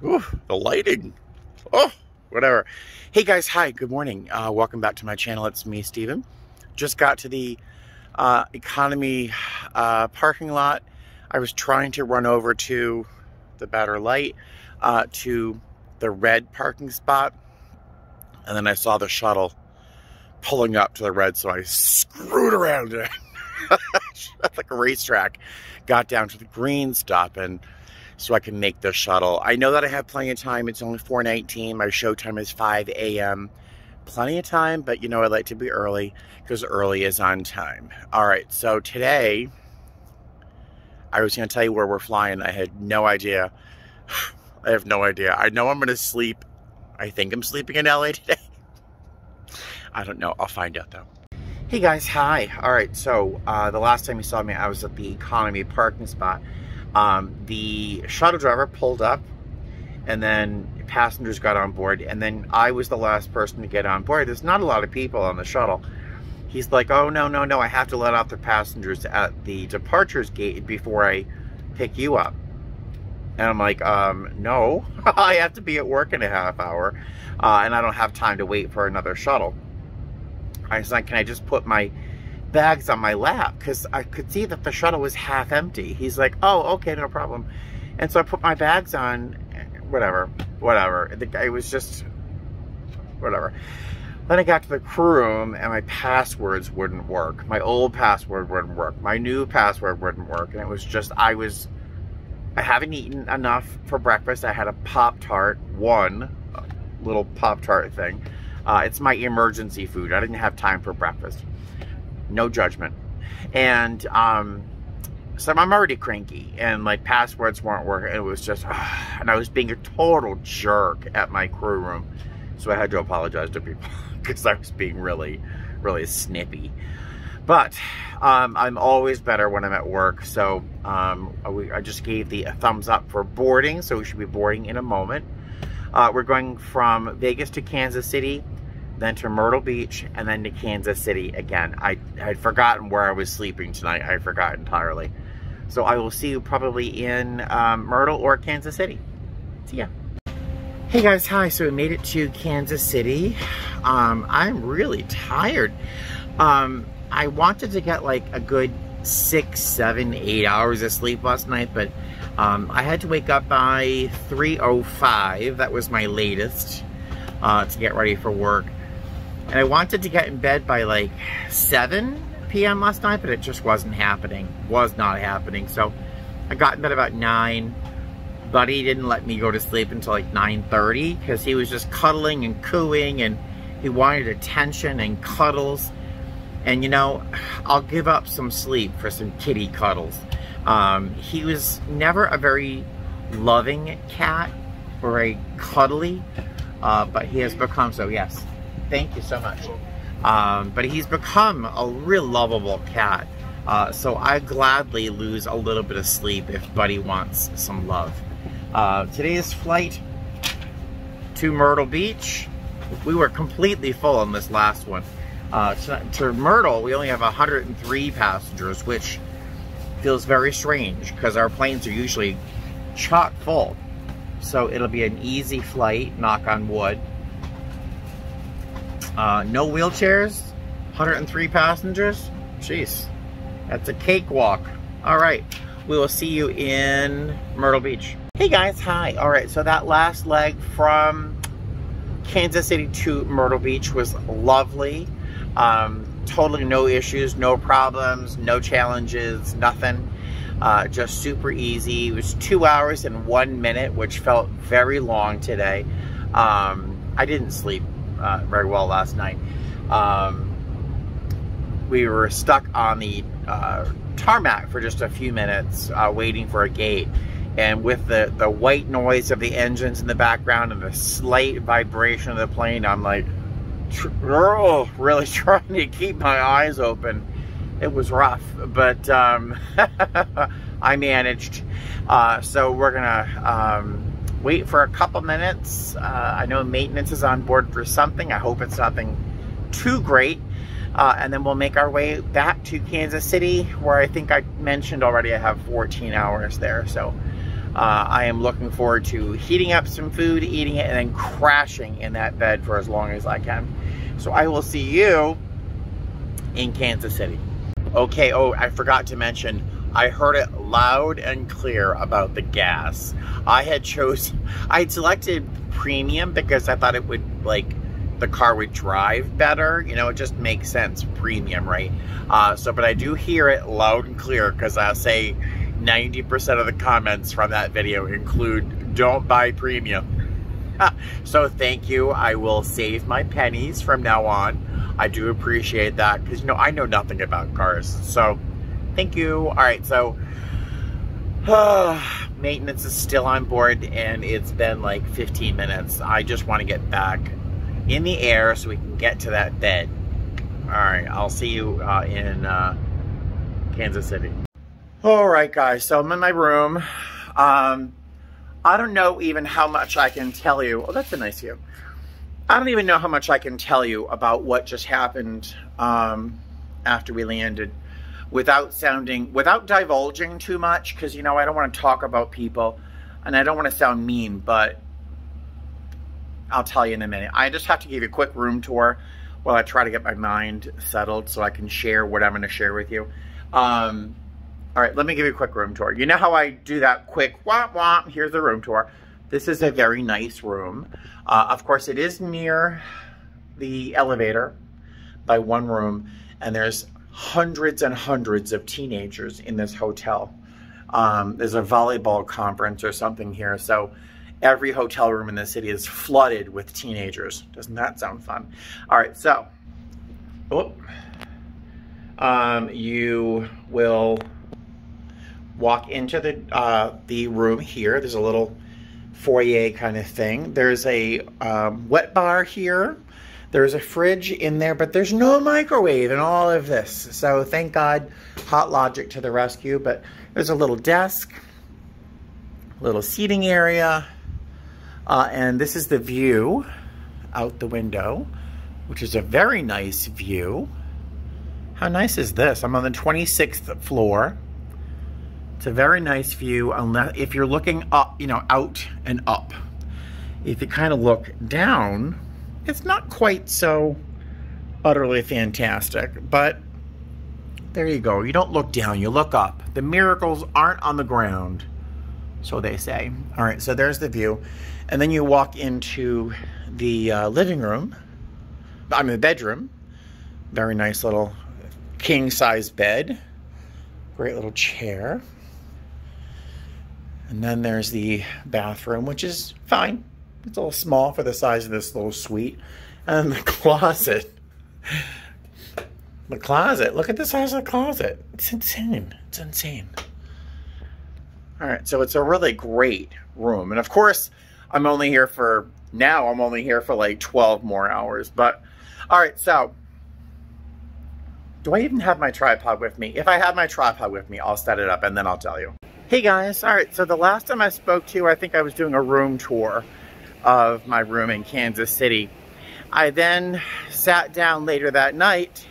Ooh, the lighting. Oh, whatever. Hey guys, hi, good morning. Welcome back to my channel. It's me, Steven. Just got to the economy parking lot. I was trying to run over to the better light to the red parking spot. And then I saw the shuttle pulling up to the red, so I screwed around it like a racetrack. Got down to the green stop, and so I can make the shuttle. I know that I have plenty of time. It's only 4:19. My show time is 5 a.m. Plenty of time, but you know I like to be early because early is on time. All right, so today I was going to tell you where we're flying. I had no idea. I have no idea. I know I'm going to sleep. I think I'm sleeping in LA today. I don't know. I'll find out though. Hey guys, hi. All right, so the last time you saw me, I was at the economy parking spot. The shuttle driver pulled up, and then passengers got on board, and then I was the last person to get on board. There's not a lot of people on the shuttle. He's like, oh, no, I have to let out the passengers at the departures gate before I pick you up. And I'm like, no, I have to be at work in a half hour, and I don't have time to wait for another shuttle. I was like, can I just put my bags on my lap? Because I could see that the shuttle was half empty. He's like, oh, okay, no problem. And so I put my bags on, whatever. The guy was just, whatever. Then I got to the crew room, and my passwords wouldn't work. My old password wouldn't work. My new password wouldn't work. And it was just, I haven't eaten enough for breakfast. I had a Pop-Tart, one little Pop-Tart thing. It's my emergency food. I didn't have time for breakfast. No judgment. And so I'm already cranky, and my passwords weren't working. It was just, and I was being a total jerk at my crew room. So I had to apologize to people because I was being really, really snippy. But I'm always better when I'm at work. So I just gave the thumbs up for boarding. So we should be boarding in a moment. We're going from Vegas to Kansas City, then to Myrtle Beach, and then to Kansas City again. I had forgotten where I was sleeping tonight. I forgot entirely. So I will see you probably in Myrtle or Kansas City. See ya. Hey guys, hi. So we made it to Kansas City. I'm really tired. I wanted to get like a good 6, 7, 8 hours of sleep last night, but I had to wake up by 3:05. That was my latest to get ready for work. And I wanted to get in bed by like 7 p.m. last night, but it just wasn't happening. Was not happening. So I got in bed about 9. Buddy didn't let me go to sleep until like 9:30 because he was just cuddling and cooing, and he wanted attention and cuddles. And you know, I'll give up some sleep for some kitty cuddles. He was never a very loving cat or a cuddly, but he has become so. Yes, thank you so much. But he's become a real lovable cat. So I gladly lose a little bit of sleep if Buddy wants some love. Today's flight to Myrtle Beach, we were completely full on this last one. To Myrtle, we only have 103 passengers, which feels very strange because our planes are usually chock full. So it'll be an easy flight, knock on wood. No wheelchairs, 103 passengers. Jeez, that's a cakewalk. All right, we will see you in Myrtle Beach. Hey guys, hi. All right, so that last leg from Kansas City to Myrtle Beach was lovely. Totally no issues, no problems, no challenges, nothing. Just super easy. It was 2 hours and 1 minute, which felt very long today. I didn't sleep very well last night. We were stuck on the tarmac for just a few minutes waiting for a gate. And with the white noise of the engines in the background and the slight vibration of the plane, I'm like, really trying to keep my eyes open. It was rough, but I managed. So we're gonna wait for a couple minutes. I know maintenance is on board for something. I hope it's nothing too great. And then we'll make our way back to Kansas City, where I think I mentioned already I have 14 hours there. So I am looking forward to heating up some food, eating it, and then crashing in that bed for as long as I can. So I will see you in Kansas City. Okay, oh, I forgot to mention, I heard it loud and clear about the gas. I had selected premium because I thought it would, like, the car would drive better. You know, it just makes sense, premium, right? But I do hear it loud and clear, because I'll say 90% of the comments from that video include, don't buy premium. So thank you. I will save my pennies from now on. I do appreciate that, because, you know, I know nothing about cars. So thank you. All right, so maintenance is still on board, and it's been like 15 minutes. I just want to get back in the air so we can get to that bed. All right, I'll see you in Kansas City. All right, guys, so I'm in my room. I don't know even how much I can tell you. Oh, that's a nice view. I don't even know how much I can tell you about what just happened after we landed without divulging too much, because, you know, I don't want to talk about people and I don't want to sound mean, but I'll tell you in a minute. I just have to give you a quick room tour while I try to get my mind settled so I can share what I'm going to share with you. All right, let me give you a quick room tour. You know how I do that quick womp womp? Here's the room tour. This is a very nice room. Of course, it is near the elevator by one room, and there's hundreds and hundreds of teenagers in this hotel. There's a volleyball conference or something here, so every hotel room in the city is flooded with teenagers. Doesn't that sound fun? All right, so you will walk into the room here. There's a little foyer kind of thing. There's a wet bar here. There's a fridge in there, but there's no microwave in all of this. So thank God, Hot Logic to the rescue. But there's a little desk, little seating area, and this is the view out the window, which is a very nice view. How nice is this? I'm on the 26th floor. It's a very nice view, unless if you're looking up, you know, out and up. If you kind of look down, it's not quite so utterly fantastic, but there you go. You don't look down, you look up. The miracles aren't on the ground, so they say. All right, so there's the view. And then you walk into the living room, the bedroom. Very nice little king-size bed. Great little chair. And then there's the bathroom, which is fine. It's a little small for the size of this little suite. And the closet. The closet. Look at the size of the closet. It's insane. It's insane. All right, so it's a really great room. And of course, I'm only here for like 12 more hours. But, all right, so do I even have my tripod with me? If I have my tripod with me, I'll set it up and then I'll tell you. Hey guys, all right, so the last time I spoke to you, I think I was doing a room tour of my room in Kansas City. I then sat down later that night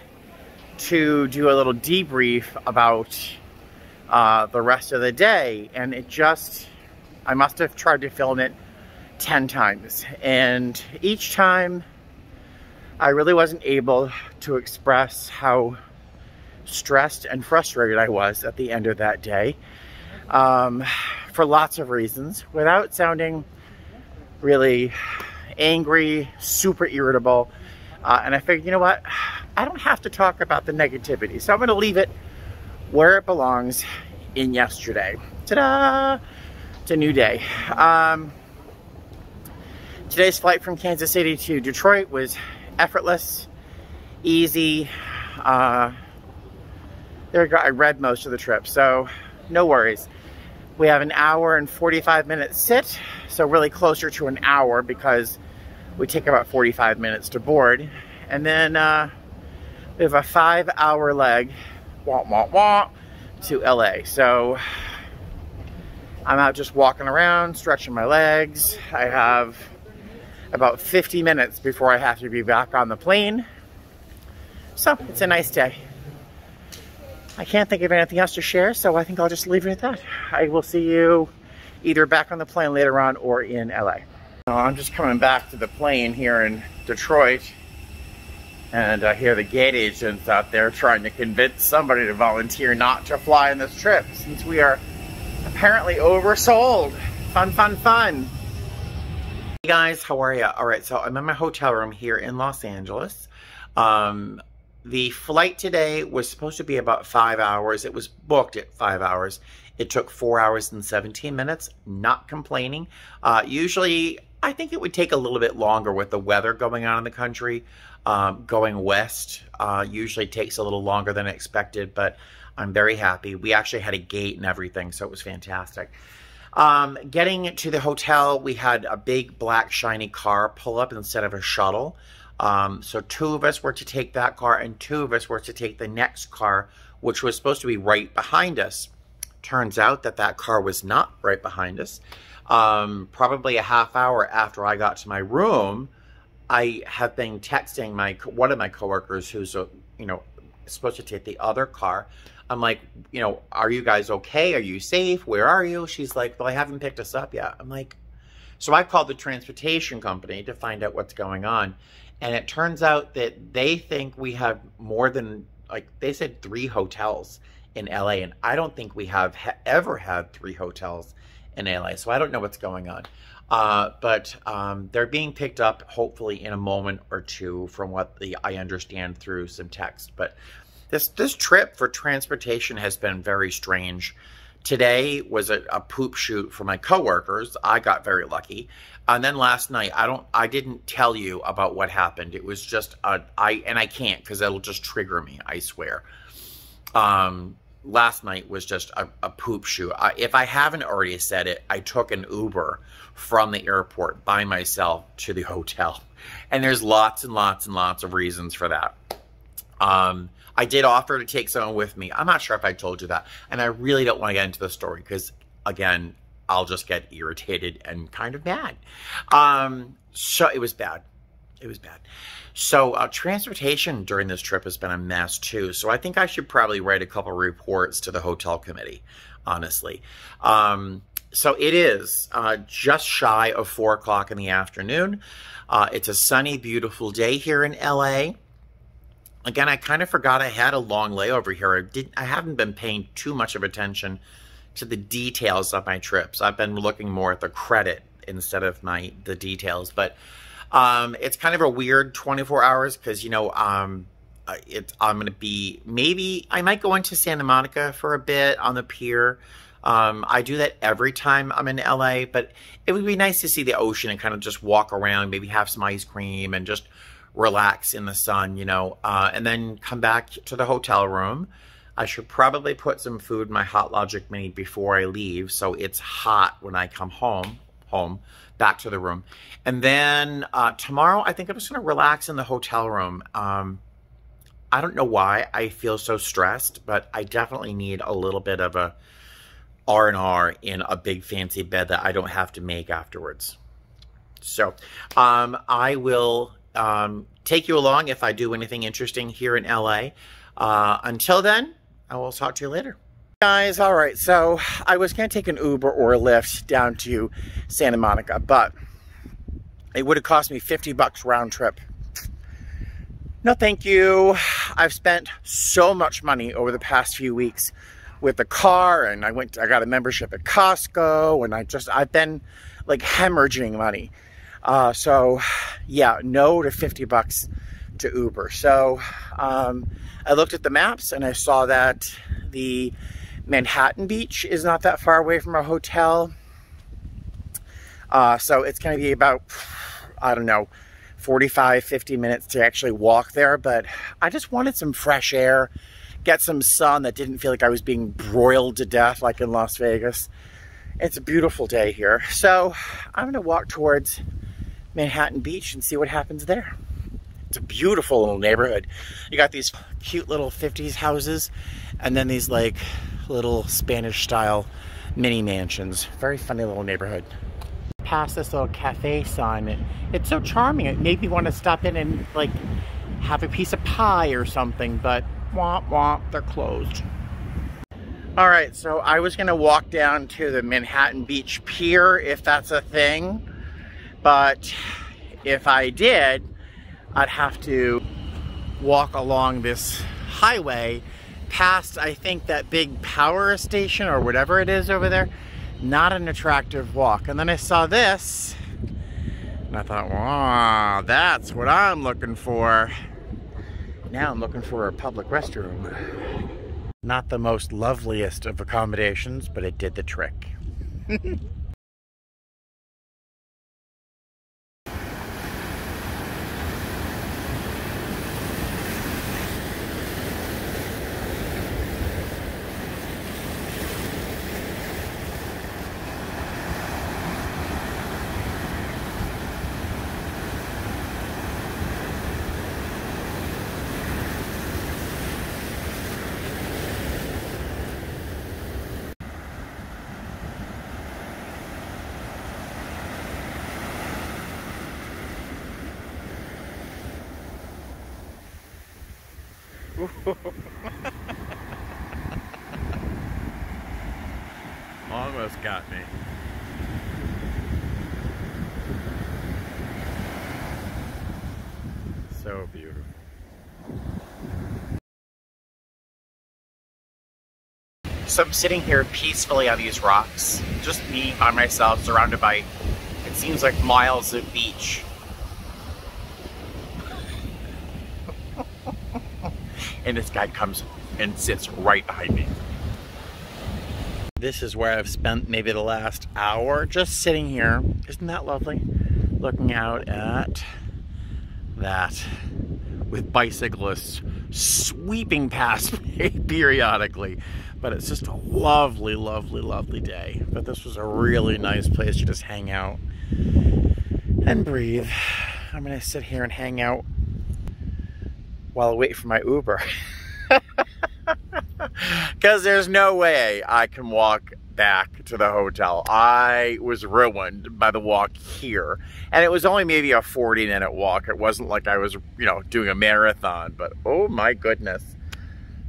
to do a little debrief about the rest of the day, and I must have tried to film it 10 times, and each time I really wasn't able to express how stressed and frustrated I was at the end of that day. For lots of reasons, without sounding really angry, super irritable. And I figured, you know what? I don't have to talk about the negativity. So I'm going to leave it where it belongs, in yesterday. Ta-da! It's a new day. Today's flight from Kansas City to Detroit was effortless, easy. There we go. I read most of the trip, so no worries. We have an hour and 45 minute sit, so really closer to an hour because we take about 45 minutes to board. And then we have a 5-hour leg, to LA. So I'm out just walking around, stretching my legs. I have about 50 minutes before I have to be back on the plane. So it's a nice day. I can't think of anything else to share, so I think I'll just leave it at that. I will see you either back on the plane later on or in LA. I'm just coming back to the plane here in Detroit, and I hear the gate agents out there trying to convince somebody to volunteer not to fly on this trip since we are apparently oversold. Fun, fun, fun. Hey guys, how are you? All right, so I'm in my hotel room here in Los Angeles. The flight today was supposed to be about 5 hours. It was booked at 5 hours. It took 4 hours and 17 minutes. Not complaining. Usually, I think it would take a little bit longer with the weather going on in the country. Going west usually takes a little longer than expected, but I'm very happy. We actually had a gate and everything, so it was fantastic. Getting to the hotel, we had a big black shiny car pull up instead of a shuttle. So 2 of us were to take that car and 2 of us were to take the next car, which was supposed to be right behind us. Turns out that that car was not right behind us. Probably a half hour after I got to my room, I have been texting one of my coworkers who's supposed to take the other car. I'm like, are you guys okay? Are you safe? Where are you? She's like, well, I haven't picked us up yet. I'm like, so I called the transportation company to find out what's going on. And it turns out that they think we have more than, they said 3 hotels in LA. And I don't think we have ever had 3 hotels in LA. So I don't know what's going on. But they're being picked up hopefully in a moment or two from what I understand through some text. But this trip for transportation has been very strange. Today was a poop shoot for my coworkers. I got very lucky. And then last night, I didn't tell you about what happened. It was just, and I can't because it'll just trigger me, I swear. Last night was just a poop shoot. If I haven't already said it, I took an Uber from the airport by myself to the hotel. And there's lots and lots and lots of reasons for that. I did offer to take someone with me. I'm not sure if I told you that. And I really don't want to get into the story because, again, I'll just get irritated and kind of mad. So it was bad. It was bad. So transportation during this trip has been a mess too. So I think I should probably write a couple reports to the hotel committee, honestly. So it is just shy of 4 o'clock in the afternoon. It's a sunny, beautiful day here in LA. Again, I kind of forgot I had a long layover here. I haven't been paying too much of attention to the details of my trips. I've been looking more at the credit instead of the details. But it's kind of a weird 24 hours because, I'm going to be, maybe I might go into Santa Monica for a bit on the pier. I do that every time I'm in LA, but it would be nice to see the ocean and kind of just walk around, maybe have some ice cream and just relax in the sun, and then come back to the hotel room. I should probably put some food in my Hot Logic Mini before I leave so it's hot when I come home, back to the room. And then tomorrow, I think I'm just going to relax in the hotel room. I don't know why I feel so stressed, but I definitely need a little bit of a R&R in a big fancy bed that I don't have to make afterwards. So I will take you along if I do anything interesting here in LA. Until then, I will talk to you later. Guys, all right, so I was going to take an Uber or a Lyft down to Santa Monica, but it would have cost me 50 bucks round trip. No, thank you. I've spent so much money over the past few weeks with the car, and I got a membership at Costco, and I've been like hemorrhaging money. So yeah, no to 50 bucks to Uber. So I looked at the maps and I saw that the Manhattan Beach is not that far away from our hotel. So it's going to be about, I don't know, 45, 50 minutes to actually walk there. But I just wanted some fresh air, get some sun that didn't feel like I was being broiled to death like in Las Vegas. It's a beautiful day here. So I'm going to walk towards Manhattan Beach and see what happens there. It's a beautiful little neighborhood. You got these cute little 50s houses and then these like little Spanish style mini mansions. Very funny little neighborhood. Past this little cafe sign, it's so charming. It made me want to stop in and like have a piece of pie or something, but womp womp, they're closed. All right, so I was gonna walk down to the Manhattan Beach Pier, if that's a thing, but if I did, I'd have to walk along this highway past, I think, that big power station or whatever it is over there. Not an attractive walk. And then I saw this, and I thought, wow, that's what I'm looking for. Now I'm looking for a public restroom. Not the most loveliest of accommodations, but it did the trick. Almost got me. So beautiful. So I'm sitting here peacefully on these rocks, just me by myself, surrounded by, it seems like, miles of beach. And this guy comes and sits right behind me. This is where I've spent maybe the last hour, just sitting here. Isn't that lovely? Looking out at that, with bicyclists sweeping past me periodically. But it's just a lovely, lovely, lovely day. But this was a really nice place to just hang out and breathe. I'm gonna sit here and hang out while I wait for my Uber. Because there's no way I can walk back to the hotel. I was ruined by the walk here. And it was only maybe a 40-minute walk. It wasn't like I was, you know, doing a marathon, but oh my goodness.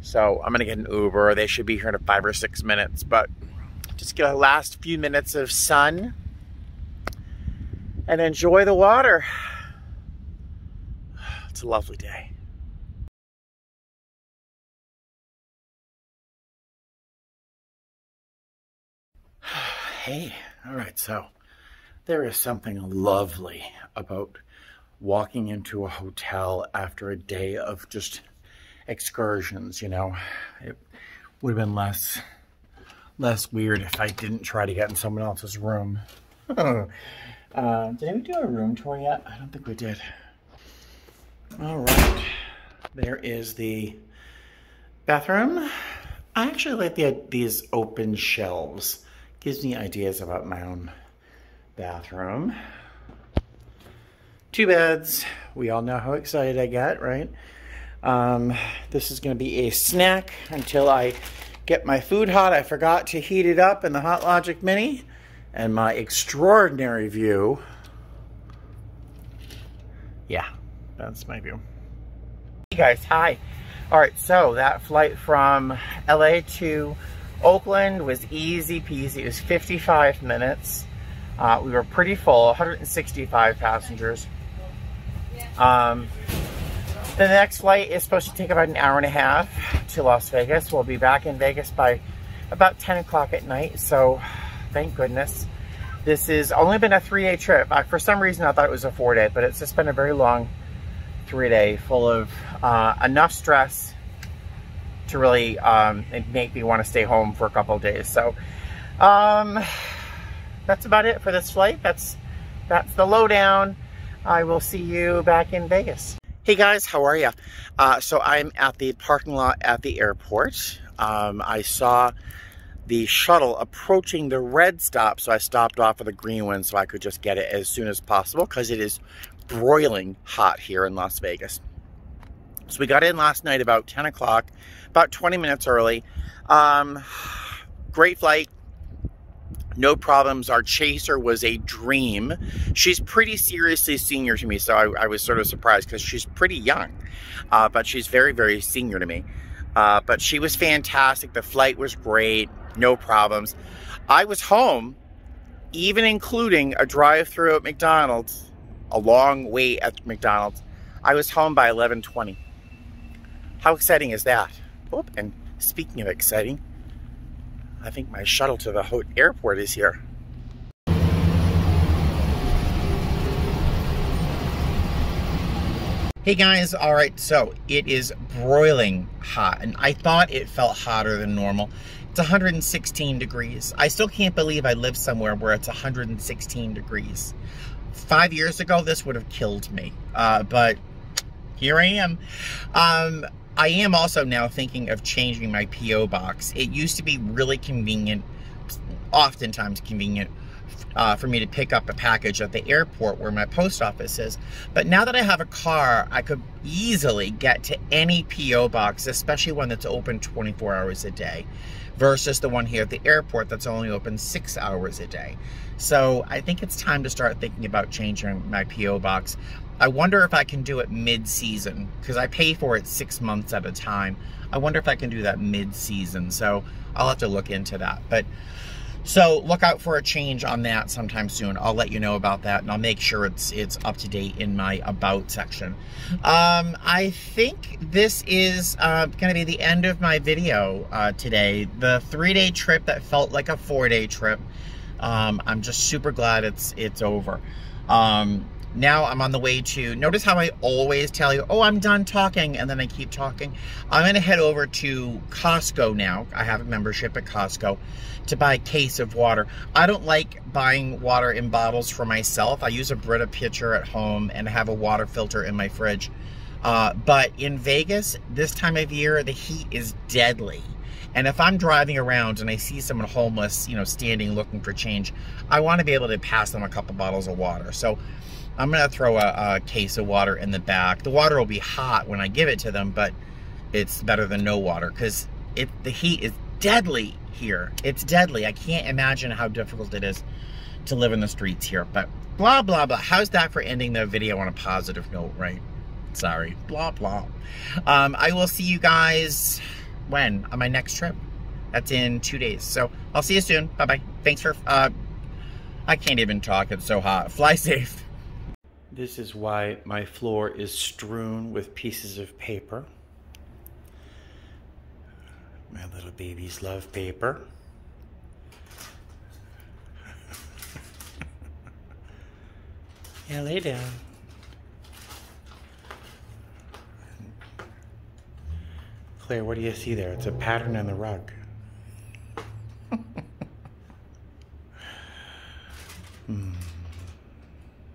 So I'm gonna get an Uber. They should be here in 5 or 6 minutes, but just get a last few minutes of sun and enjoy the water. It's a lovely day. Hey, all right, so there is something lovely about walking into a hotel after a day of just excursions, you know. It would have been less weird if I didn't try to get in someone else's room. Did we do a room tour yet? I don't think we did. All right, there is the bathroom. I actually like these open shelves. Gives me ideas about my own bathroom. 2 beds. We all know how excited I get, right? This is going to be a snack until I get my food hot. I forgot to heat it up in the Hot Logic Mini. And my extraordinary view. Yeah, that's my view. Hey guys, hi. All right, so that flight from LA to Oakland was easy peasy. It was 55 minutes. We were pretty full, 165 passengers. The next flight is supposed to take about an hour and a half to Las Vegas. We'll be back in Vegas by about 10 o'clock at night, so thank goodness. This has only been a 3-day trip. For some reason I thought it was a 4-day, but it's just been a very long 3-day full of enough stress to really make me want to stay home for a couple of days. So that's about it for this flight. That's the lowdown. I will see you back in Vegas. Hey guys, how are you? So I'm at the parking lot at the airport. I saw the shuttle approaching the red stop, so I stopped off of the green one so I could just get it as soon as possible because it is broiling hot here in Las Vegas. So we got in last night about 10 o'clock, about 20 minutes early. Great flight, no problems. Our chaser was a dream. She's pretty seriously senior to me, so I was sort of surprised because she's pretty young, but she's very, very senior to me. But she was fantastic. The flight was great. No problems. I was home, even including a drive-through at McDonald's, a long wait at McDonald's. I was home by 11:20. How exciting is that? Oh, and speaking of exciting, I think my shuttle to the airport is here. Hey guys, all right, so it is broiling hot, and I thought it felt hotter than normal. It's 116 degrees. I still can't believe I live somewhere where it's 116 degrees. 5 years ago, this would have killed me, but here I am. I am also now thinking of changing my P.O. box. It used to be really convenient, oftentimes convenient, for me to pick up a package at the airport where my post office is. But now that I have a car, I could easily get to any P.O. box, especially one that's open 24 hours a day, versus the one here at the airport that's only open 6 hours a day. So I think it's time to start thinking about changing my P.O. box. I wonder if I can do it mid-season, because I pay for it 6 months at a time. I wonder if I can do that mid-season, so I'll have to look into that. But so look out for a change on that sometime soon. I'll let you know about that, and I'll make sure it's up to date in my About section. I think this is going to be the end of my video today. The 3-day trip that felt like a 4-day trip. I'm just super glad it's over. Now I'm on the way to, notice how I always tell you, oh, I'm done talking, and then I keep talking. I'm going to head over to Costco now. I have a membership at Costco to buy a case of water. I don't like buying water in bottles for myself. I use a Brita pitcher at home and have a water filter in my fridge. But in Vegas, this time of year, the heat is deadly. And if I'm driving around and I see someone homeless, you know, standing looking for change, I want to be able to pass them a couple bottles of water. So I'm going to throw a case of water in the back. The water will be hot when I give it to them, but it's better than no water because the heat is deadly here. It's deadly. I can't imagine how difficult it is to live in the streets here, but blah, blah, blah. How's that for ending the video on a positive note, right? Sorry. Blah, blah. I will see you guys when? On my next trip. That's in 2 days. So I'll see you soon. Bye-bye. Thanks for, I can't even talk. It's so hot. Fly safe. This is why my floor is strewn with pieces of paper. My little babies love paper. Yeah, lay down. Claire, what do you see there? It's a pattern on the rug.